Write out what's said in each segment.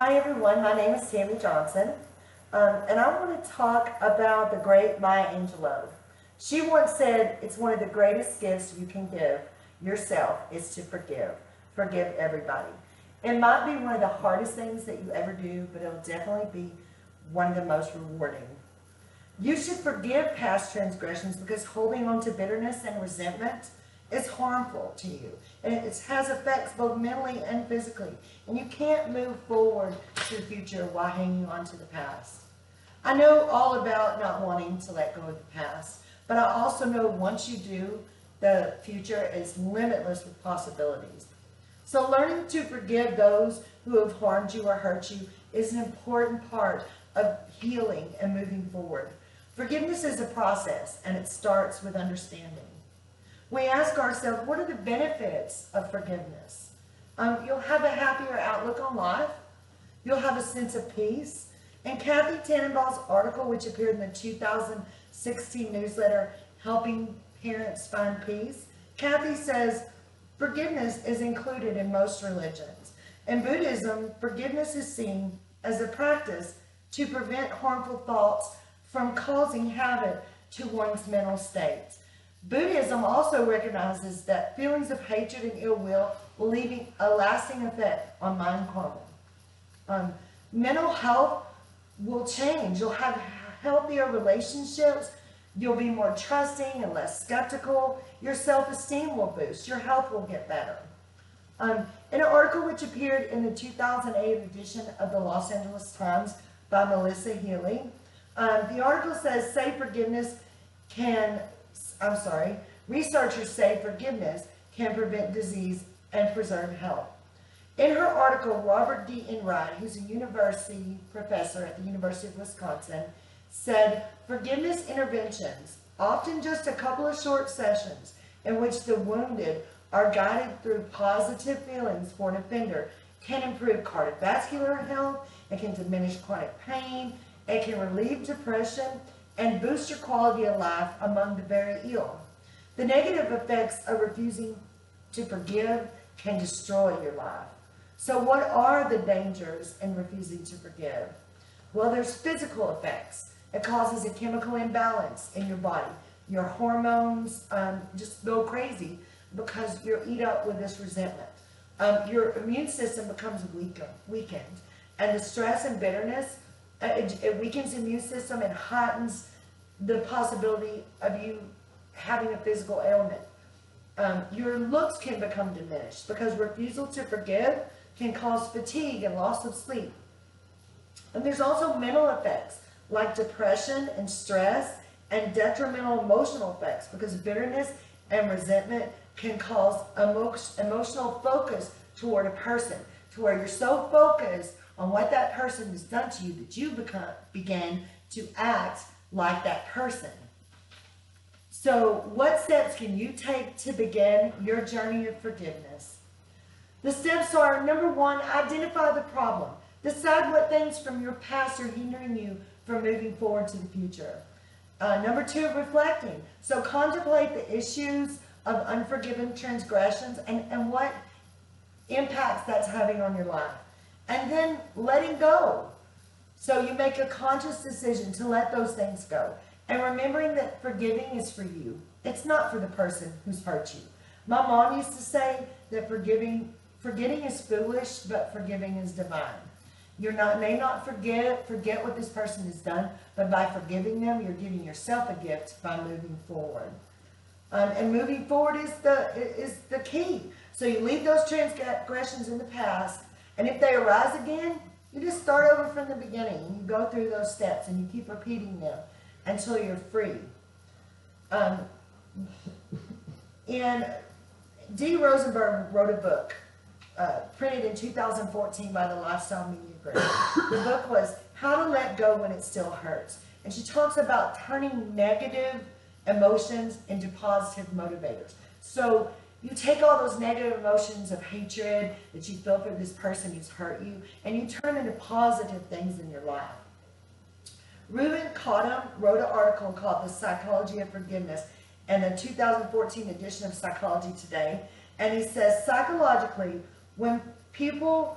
Hi everyone, my name is Tammy Johnson, and I want to talk about the great Maya Angelou. She once said, it's one of the greatest gifts you can give yourself is to forgive. Forgive everybody. It might be one of the hardest things that you ever do, but it'll definitely be one of the most rewarding. You should forgive past transgressions because holding on to bitterness and resentment is harmful to you. And it has effects both mentally and physically. And you can't move forward to the future while hanging on to the past. I know all about not wanting to let go of the past, but I also know once you do, the future is limitless with possibilities. So learning to forgive those who have harmed you or hurt you is an important part of healing and moving forward. Forgiveness is a process, and it starts with understanding. We ask ourselves, what are the benefits of forgiveness? You'll have a happier outlook on life. You'll have a sense of peace. And Kathy Tannenbaum's article, which appeared in the 2016 newsletter, Helping Parents Find Peace, Kathy says, forgiveness is included in most religions. In Buddhism, forgiveness is seen as a practice to prevent harmful thoughts from causing havoc to one's mental state. Buddhism also recognizes that feelings of hatred and ill will leave a lasting effect on mind karma. Mental health will change. You'll have healthier relationships. You'll be more trusting and less skeptical. Your self-esteem will boost. Your health will get better. In an article which appeared in the 2008 edition of the Los Angeles Times by Melissa Healy, the article says, researchers say forgiveness can prevent disease and preserve health. In her article, Robert D. Enright, who's a university professor at the University of Wisconsin, said forgiveness interventions, often just a couple of short sessions in which the wounded are guided through positive feelings for an offender, can improve cardiovascular health, it can diminish chronic pain, it can relieve depression, and boost your quality of life among the very ill. The negative effects of refusing to forgive can destroy your life. So what are the dangers in refusing to forgive? Well, there's physical effects. It causes a chemical imbalance in your body. Your hormones just go crazy because you're eat up with this resentment. Your immune system becomes weakened. And the stress and bitterness, it weakens the immune system and heightens the possibility of you having a physical ailment. Your looks can become diminished because refusal to forgive can cause fatigue and loss of sleep. And there's also mental effects like depression and stress and detrimental emotional effects because bitterness and resentment can cause emotional focus toward a person to where you're so focused on what that person has done to you that you began to act like that person. So what steps can you take to begin your journey of forgiveness? The steps are, number one, identify the problem. Decide what things from your past are hindering you from moving forward to the future. Number two, reflecting. So contemplate the issues of unforgiven transgressions and what impacts that's having on your life. And then letting go. So you make a conscious decision to let those things go. And remembering that forgiving is for you. It's not for the person who's hurt you. My mom used to say that forgetting is foolish, but forgiving is divine. You may not forget what this person has done, but by forgiving them, you're giving yourself a gift by moving forward. And moving forward is the key. So you leave those transgressions in the past, and if they arise again, you just start over from the beginning. And you go through those steps, and you keep repeating them until you're free. And D. Rosenberg wrote a book, printed in 2014 by the Lifestyle Media Group. The book was How to Let Go When It Still Hurts. And she talks about turning negative emotions into positive motivators. So you take all those negative emotions of hatred that you feel for this person who's hurt you, and you turn into positive things in your life. Reuben Cottam wrote an article called The Psychology of Forgiveness in the 2014 edition of Psychology Today. And he says, psychologically, when people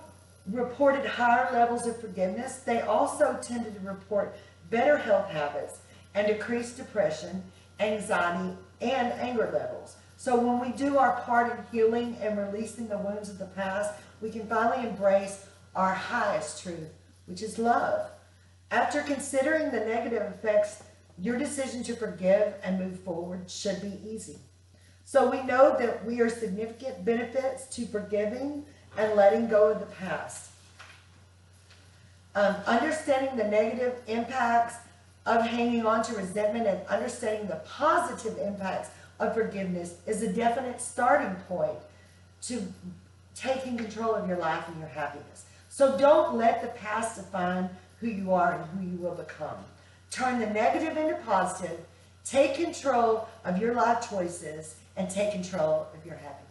reported higher levels of forgiveness. They also tended to report better health habits and decreased depression, anxiety, and anger levels. So when we do our part in healing and releasing the wounds of the past, we can finally embrace our highest truth, which is love. After considering the negative effects, your decision to forgive and move forward should be easy. So we know that we are significant benefits to forgiving and letting go of the past. Understanding the negative impacts of hanging on to resentment and understanding the positive impacts of forgiveness is a definite starting point to taking control of your life and your happiness. So don't let the past define who you are and who you will become. Turn the negative into positive, take control of your life choices, and take control of your happiness.